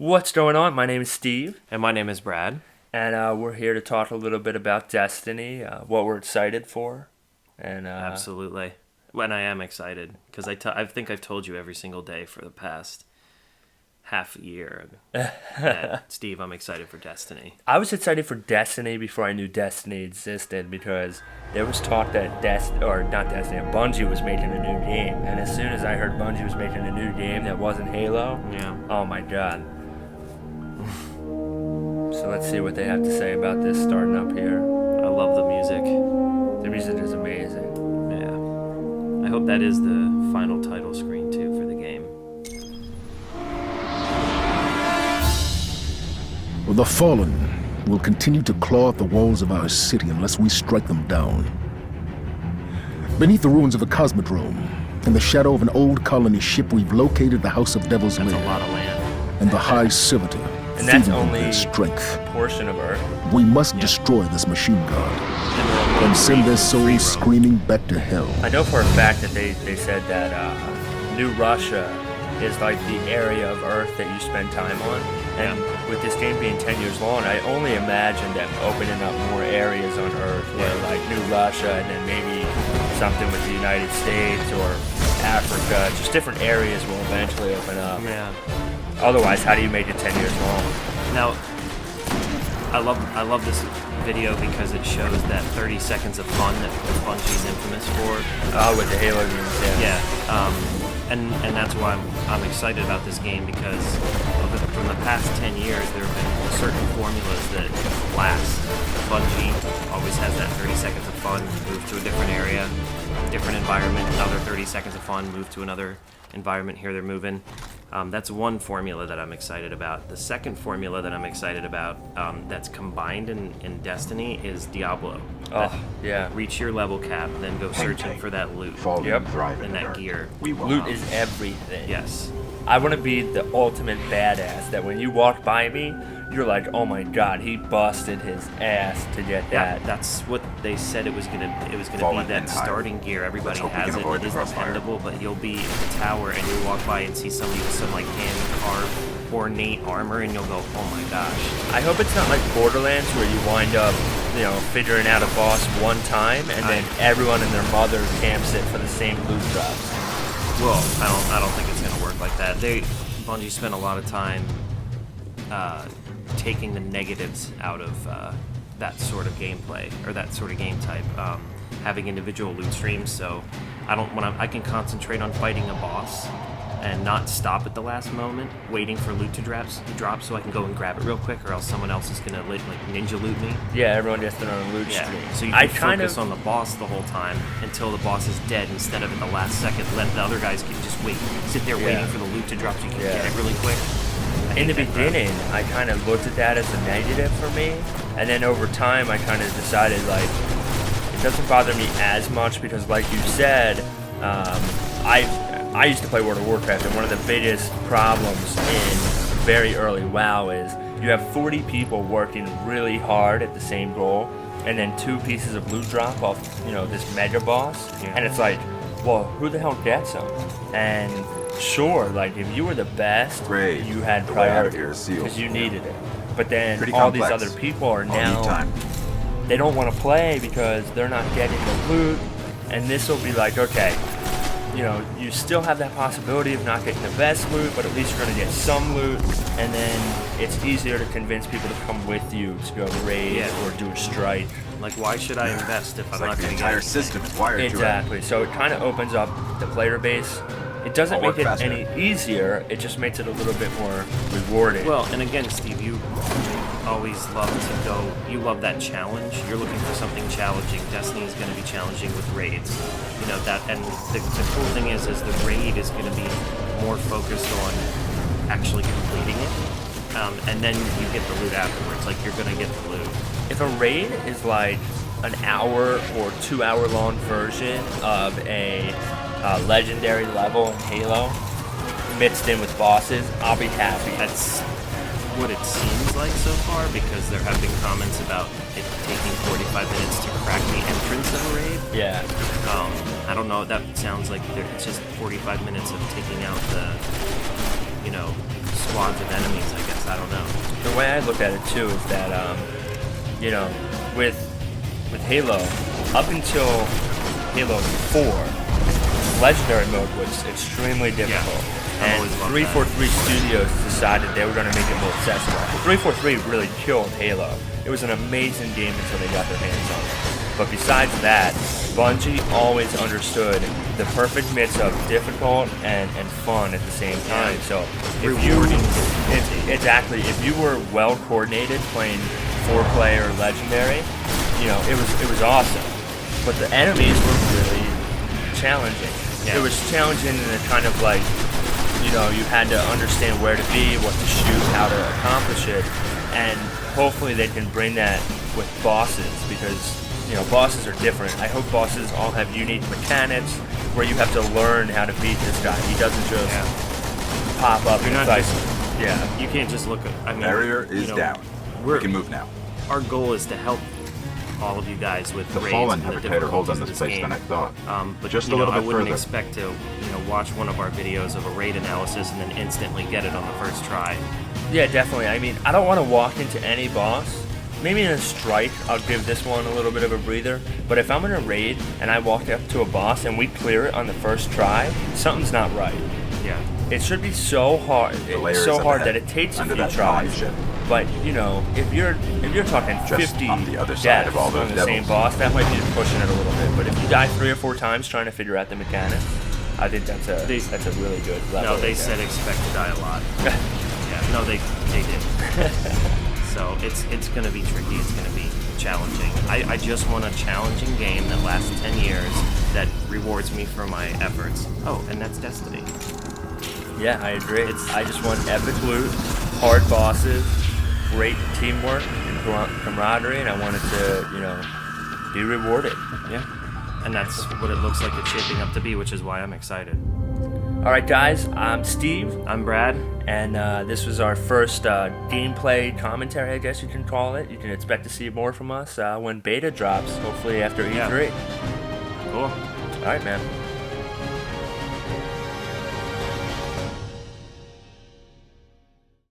What's going on? My name is Steve, And my name is Brad. and we're here to talk a little bit about Destiny, what we're excited for, and Absolutely. And I am excited because I think I've told you every single day for the past half a year that, Steve, I'm excited for Destiny. I was excited for Destiny before I knew Destiny existed because there was talk that Bungie was making a new game, and as soon as I heard Bungie was making a new game that wasn't Halo, Yeah. oh my god. So let's see what they have to say about this starting up here. I love the music. The music is amazing. Yeah. I hope that is the final title screen, too, for the game. The Fallen will continue to claw at the walls of our city unless we strike them down. Beneath the ruins of a cosmodrome, in the shadow of an old colony ship, we've located the House of Devil's That's a Lair lot of land. and the High Servitor, And that's feeding them only their strength. a portion of Earth. We must destroy this machine god and send their souls screaming back to hell. I know for a fact that they said that New Russia is like the area of Earth that you spend time on. And with this game being 10 years long, I only imagine them opening up more areas on Earth where like New Russia and then maybe something with the United States or Africa, just different areas will eventually open up. Yeah. Otherwise, how do you make it 10 years long? Now, I love this video because it shows that 30 seconds of fun that Bungie's infamous for. Oh, with the Halo games, yeah. Yeah, and that's why I'm excited about this game because from the past 10 years there have been certain formulas that last. Bungie always has that 30 seconds of fun, move to a different area, different environment, another 30 seconds of fun, move to another environment. Here they're moving. That's one formula that I'm excited about. The second formula that I'm excited about that's combined in Destiny is Diablo. Oh, yeah. Reach your level cap, then go searching for that loot Yep. and that gear. Loot is everything. Yes. I want to be the ultimate badass that when you walk by me, you're like, oh my god, he busted his ass to get that. That's what they said it was gonna be. Fallen That and high. starting gear, everybody Let's hope we has can it. avoid It the is crossfire. dependable, but you'll be at the tower and you'll walk by and see somebody with some like hand carved ornate armor, and you'll go, oh my gosh. I hope it's not like Borderlands where you wind up, figuring out a boss one time and then everyone and their mother camps it for the same loot drops. Well, I don't think it's gonna work like that. Bungie spent a lot of time taking the negatives out of that sort of gameplay or that sort of game type, having individual loot streams. So I can concentrate on fighting a boss and not stop at the last moment waiting for loot to drop so I can go and grab it real quick, or else someone else is gonna like ninja loot me. Yeah, everyone gets their own loot stream. So you I can focus on the boss the whole time until the boss is dead, instead of at the last second let the other guys can just sit there waiting for the loot to drop so you can get it really quick. In the beginning, I kind of looked at that as a negative for me, and then over time I kind of decided like it doesn't bother me as much because, like you said, I used to play World of Warcraft, and one of the biggest problems in very early WoW is you have 40 people working really hard at the same goal, and then 2 pieces of loot drop off, this mega boss, and it's like, well, who the hell gets them? And sure, like if you were the best, Great. you had The way out of priority here is sealed. because you needed it. But then Pretty all complex. these other people are I'll need now time. they don't want to play because they're not getting the loot, and this will be like, okay, you still have that possibility of not getting the best loot, but at least you're going to get some loot, and then it's easier to convince people to come with you to go raid or do a strike. Like, why should I invest if I'm It's not like the going to entire get it? system is wired Exactly. So it kind of opens up the player base. It doesn't I'll make work it faster. any easier. It just makes it a little bit more rewarding. Well, and again, Steve, you always love to go. You love that challenge. You're looking for something challenging. Destiny is going to be challenging with raids. That, and the cool thing is the raid is going to be more focused on actually completing it, and then you get the loot afterwards. Like, you're going to get the loot. if a raid is like an hour or 2 hour long version of a legendary level in Halo mixed in with bosses, I'll be happy. That's what it seems like so far, because there have been comments about it taking 45 minutes to crack the entrance of a raid. Yeah. I don't know, that sounds like it's just 45 minutes of taking out the, squads of enemies, I guess. I don't know. The way I look at it too is that, you know, with Halo, up until Halo 4, Legendary mode was extremely difficult. I've And always loved 343 Studios decided they were going to make it more accessible. 343 really killed Halo. It was an amazing game until they got their hands on it. But besides that, Bungie always understood the perfect mix of difficult and fun at the same time. So if you were well coordinated playing 4-player Legendary, you know, it was awesome. But the enemies were really challenging. Yeah. It was challenging in a kind of like, you know, you had to understand where to be, what to shoot, how to accomplish it, and hopefully they can bring that with bosses, because, you know, bosses are different. I hope bosses all have unique mechanics where you have to learn how to beat this guy. He doesn't just pop up You're and not fight. just- Yeah. You can't just look at. I mean, Barrier is you know, down. We can move now. Our goal is to help all of you guys with The raids Fallen and the have a tighter hold on difficulties of this this place game. than I thought. But Just you a know, little I bit wouldn't further. expect to, you know, watch one of our videos of a raid analysis and then instantly get it on the first try. Yeah, definitely. I mean, I don't want to walk into any boss. Maybe in a strike, I'll give this one a little bit of a breather. But if I'm in a raid and I walk up to a boss and we clear it on the first try, something's not right. Yeah. It should be so hard. layer It's is so up hard ahead, that it takes a under few that tries. column ship. But you know, if you're talking Just 50 on the other side deaths of all those on the same devils. boss, that might be pushing it a little bit. But if you die 3 or 4 times trying to figure out the mechanics, I think that's a really good level. No, they right said there. expect to die a lot. Yeah. No, they did. So it's gonna be tricky. It's gonna be challenging. I just want a challenging game that lasts 10 years that rewards me for my efforts. Oh, and that's Destiny. Yeah, I agree. I just want epic loot, hard bosses, great teamwork and camaraderie, and I want it to, you know, be rewarded. Yeah. And that's what it looks like it's shaping up to be, which is why I'm excited. All right, guys, I'm Steve, I'm Brad. and this was our first gameplay commentary, I guess you can call it. You can expect to see more from us when beta drops, hopefully after E3. Cool. All right, man.